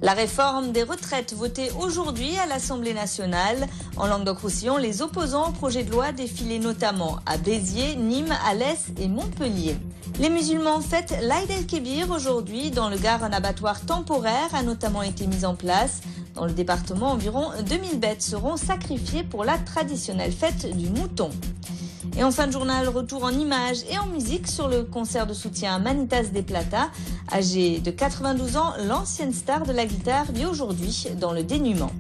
La réforme des retraites votée aujourd'hui à l'Assemblée nationale. En Languedoc-Roussillon, les opposants au projet de loi défilaient notamment à Béziers, Nîmes, Alès et Montpellier. Les musulmans fêtent l'Aïd el-Kébir aujourd'hui. Dans le Gard, un abattoir temporaire a notamment été mis en place. Dans le département, environ 2000 bêtes seront sacrifiées pour la traditionnelle fête du mouton. Et en fin de journal, retour en images et en musique sur le concert de soutien à Manitas de Plata. Âgée de 92 ans, l'ancienne star de la guitare vit aujourd'hui dans le dénuement.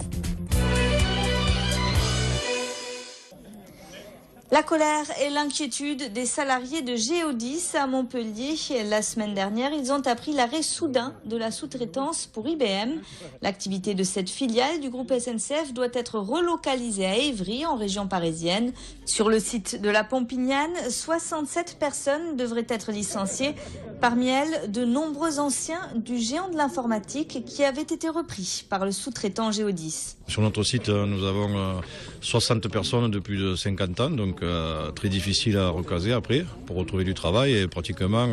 La colère et l'inquiétude des salariés de Géodis à Montpellier. La semaine dernière, ils ont appris l'arrêt soudain de la sous-traitance pour IBM. L'activité de cette filiale du groupe SNCF doit être relocalisée à Évry, en région parisienne. Sur le site de la Pompignane, 67 personnes devraient être licenciées. Parmi elles, de nombreux anciens du géant de l'informatique qui avaient été repris par le sous-traitant Géodis. Sur notre site, nous avons 60 personnes de plus de 50 ans, donc très difficile à recaser après pour retrouver du travail et pratiquement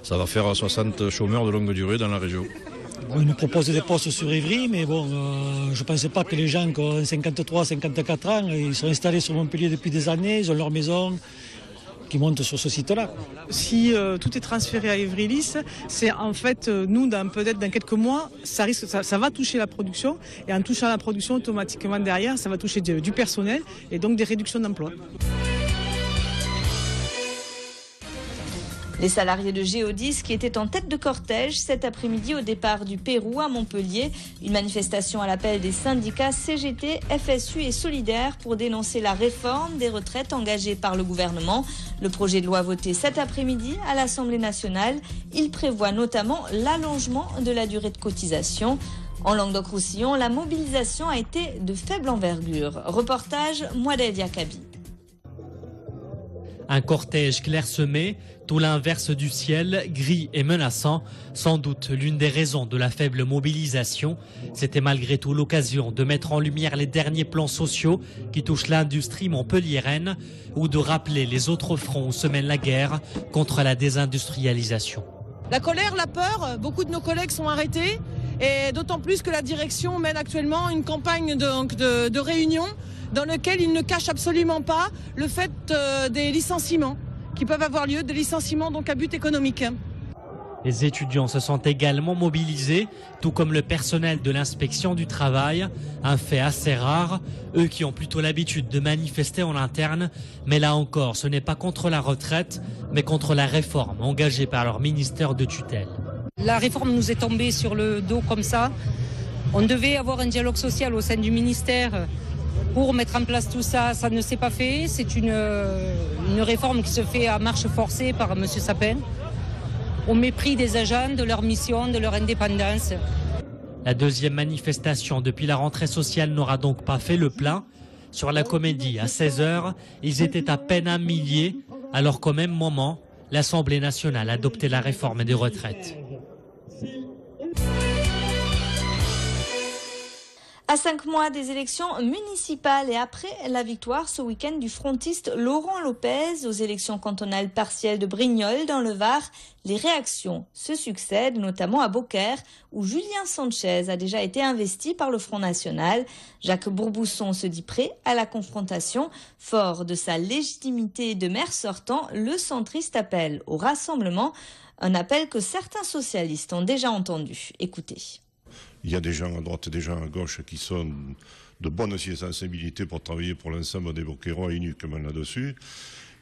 ça va faire 60 chômeurs de longue durée dans la région. Ils nous proposent des postes sur Évry, mais bon, je ne pensais pas que les gens qui ont 53, 54 ans, ils sont installés sur Montpellier depuis des années, ils ont leur maison, qui montent sur ce site-là. Si tout est transféré à Évry-Lys, c'est en fait, nous, peut-être dans quelques mois, ça va toucher la production. Et en touchant la production, automatiquement derrière, ça va toucher du personnel et donc des réductions d'emplois. Les salariés de Géodis qui étaient en tête de cortège cet après-midi au départ du Pérou à Montpellier. Une manifestation à l'appel des syndicats CGT, FSU et Solidaires pour dénoncer la réforme des retraites engagée par le gouvernement. Le projet de loi voté cet après-midi à l'Assemblée nationale, il prévoit notamment l'allongement de la durée de cotisation. En Languedoc-Roussillon, la mobilisation a été de faible envergure. Reportage Mouadel Diakabi. Un cortège clairsemé, tout l'inverse du ciel, gris et menaçant, sans doute l'une des raisons de la faible mobilisation. C'était malgré tout l'occasion de mettre en lumière les derniers plans sociaux qui touchent l'industrie montpelliéraine ou de rappeler les autres fronts où se mène la guerre contre la désindustrialisation. La colère, la peur, beaucoup de nos collègues sont arrêtés et d'autant plus que la direction mène actuellement une campagne de réunion dans lequel il ne cache absolument pas le fait des licenciements qui peuvent avoir lieu, des licenciements donc à but économique. Les étudiants se sont également mobilisés, tout comme le personnel de l'inspection du travail, un fait assez rare, eux qui ont plutôt l'habitude de manifester en interne, mais là encore ce n'est pas contre la retraite, mais contre la réforme engagée par leur ministère de tutelle. La réforme nous est tombée sur le dos comme ça. On devait avoir un dialogue social au sein du ministère pour mettre en place tout ça, ça ne s'est pas fait. C'est une réforme qui se fait à marche forcée par M. Sapin, au mépris des agents, de leur mission, de leur indépendance. La deuxième manifestation depuis la rentrée sociale n'aura donc pas fait le plein. Sur la Comédie, à 16h, ils étaient à peine 1 millier, alors qu'au même moment, l'Assemblée nationale adoptait la réforme des retraites. À 5 mois des élections municipales et après la victoire ce week-end du frontiste Laurent Lopez aux élections cantonales partielles de Brignoles dans le Var, les réactions se succèdent, notamment à Beaucaire, où Julien Sanchez a déjà été investi par le Front National. Jacques Bourbousson se dit prêt à la confrontation. Fort de sa légitimité de maire sortant, le centriste appelle au rassemblement, un appel que certains socialistes ont déjà entendu. Écoutez. Il y a des gens à droite et des gens à gauche qui sont de bonnes sensibilités pour travailler pour l'ensemble des Beaucairois uniquement là-dessus,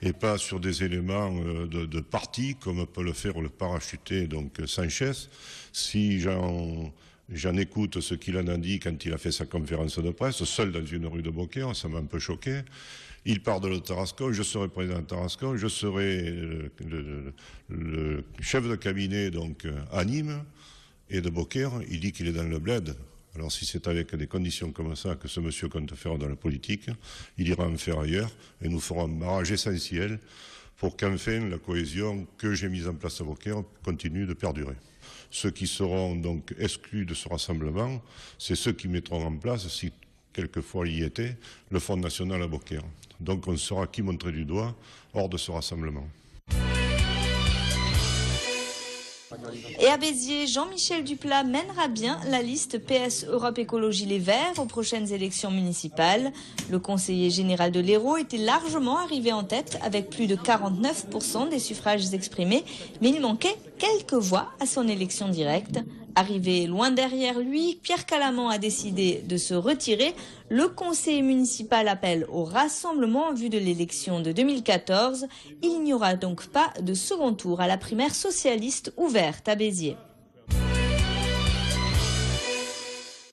et pas sur des éléments de parti comme peut le faire le parachuté donc Sanchez. Si j'en écoute ce qu'il en a dit quand il a fait sa conférence de presse, seul dans une rue de Beaucaire, ça m'a un peu choqué. Il part de le Tarascon, je serai président de Tarascon, je serai le chef de cabinet donc à Nîmes. Et de Beaucaire, il dit qu'il est dans le bled. Alors si c'est avec des conditions comme ça que ce monsieur compte faire dans la politique, il ira en faire ailleurs et nous ferons un barrage essentiel pour qu'enfin la cohésion que j'ai mise en place à Beaucaire continue de perdurer. Ceux qui seront donc exclus de ce rassemblement, c'est ceux qui mettront en place, si quelquefois il y était, le Front National à Beaucaire. Donc on saura qui montrer du doigt hors de ce rassemblement. Et à Béziers, Jean-Michel Duplat mènera bien la liste PS Europe Écologie Les Verts aux prochaines élections municipales. Le conseiller général de l'Hérault était largement arrivé en tête avec plus de 49% des suffrages exprimés, mais il manquait quelques voix à son élection directe. Arrivé loin derrière lui, Pierre Calaman a décidé de se retirer. Le conseiller municipal appelle au rassemblement en vue de l'élection de 2014. Il n'y aura donc pas de second tour à la primaire socialiste ouverte à Béziers.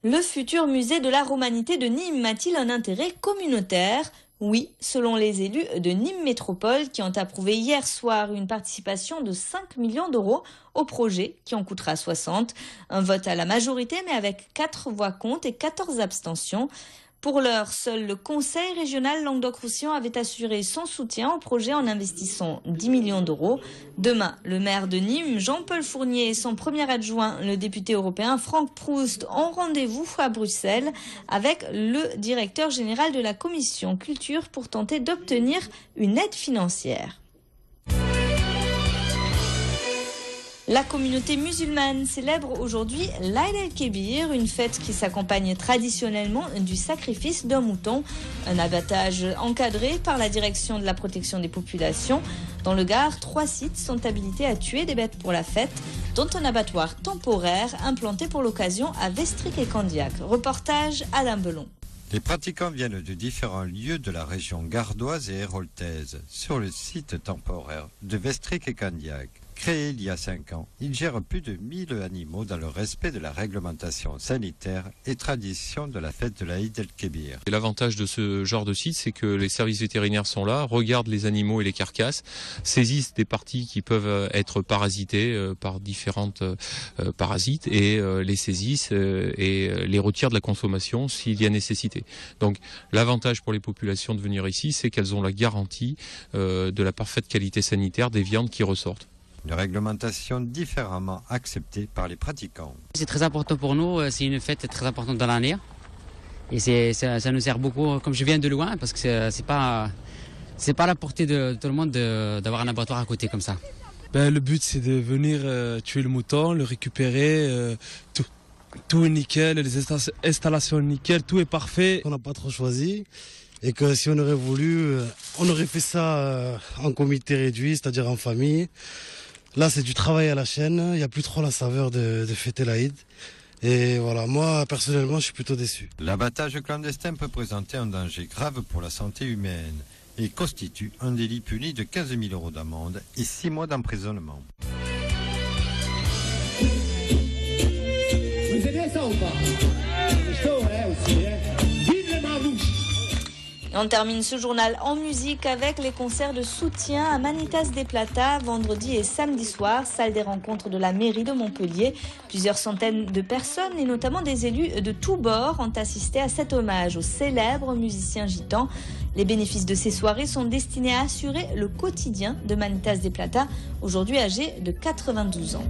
Le futur musée de la Romanité de Nîmes a-t-il un intérêt communautaire ? Oui, selon les élus de Nîmes Métropole qui ont approuvé hier soir une participation de 5 millions d'euros au projet qui en coûtera 60. Un vote à la majorité mais avec 4 voix contre et 14 abstentions. Pour l'heure, seul le Conseil régional Languedoc-Roussillon avait assuré son soutien au projet en investissant 10 millions d'euros. Demain, le maire de Nîmes, Jean-Paul Fournier, et son premier adjoint, le député européen Franck Proust, ont rendez-vous à Bruxelles avec le directeur général de la Commission Culture pour tenter d'obtenir une aide financière. La communauté musulmane célèbre aujourd'hui l'Aïd el-Kébir, une fête qui s'accompagne traditionnellement du sacrifice d'un mouton. Un abattage encadré par la direction de la protection des populations. Dans le Gard, 3 sites sont habilités à tuer des bêtes pour la fête, dont un abattoir temporaire implanté pour l'occasion à Vestric et Candiac. Reportage Alain Belon. Les pratiquants viennent de différents lieux de la région gardoise et héroltaise sur le site temporaire de Vestric et Candiac. Créé il y a 5 ans, il gère plus de 1000 animaux dans le respect de la réglementation sanitaire et tradition de la fête de l'Aïd el-Kébir. L'avantage de ce genre de site, c'est que les services vétérinaires sont là, regardent les animaux et les carcasses, saisissent des parties qui peuvent être parasitées par différentes parasites et les saisissent et les retirent de la consommation s'il y a nécessité. Donc l'avantage pour les populations de venir ici, c'est qu'elles ont la garantie de la parfaite qualité sanitaire des viandes qui ressortent. Une réglementation différemment acceptée par les pratiquants. C'est très important pour nous, c'est une fête très importante dans l'année. Et ça nous sert beaucoup, comme je viens de loin, parce que c'est pas à la portée de tout le monde d'avoir un abattoir à côté comme ça. Le but c'est de venir tuer le mouton, le récupérer, tout est nickel, les installations nickel, tout est parfait. On n'a pas trop choisi. Et que si on aurait voulu, on aurait fait ça en comité réduit, c'est-à-dire en famille. Là, c'est du travail à la chaîne. Il n'y a plus trop la saveur de fêter l'Aïd. Et voilà, moi, personnellement, je suis plutôt déçu. L'abattage clandestin peut présenter un danger grave pour la santé humaine et constitue un délit puni de 15 000 € d'amende et 6 mois d'emprisonnement. Vous aimez ça ou pas? Aussi, vive les mavouches! Et on termine ce journal en musique avec les concerts de soutien à Manitas des Plata, vendredi et samedi soir, salle des rencontres de la mairie de Montpellier. Plusieurs centaines de personnes et notamment des élus de tous bords ont assisté à cet hommage au célèbre musicien gitan. Les bénéfices de ces soirées sont destinés à assurer le quotidien de Manitas des Plata, aujourd'hui âgé de 92 ans.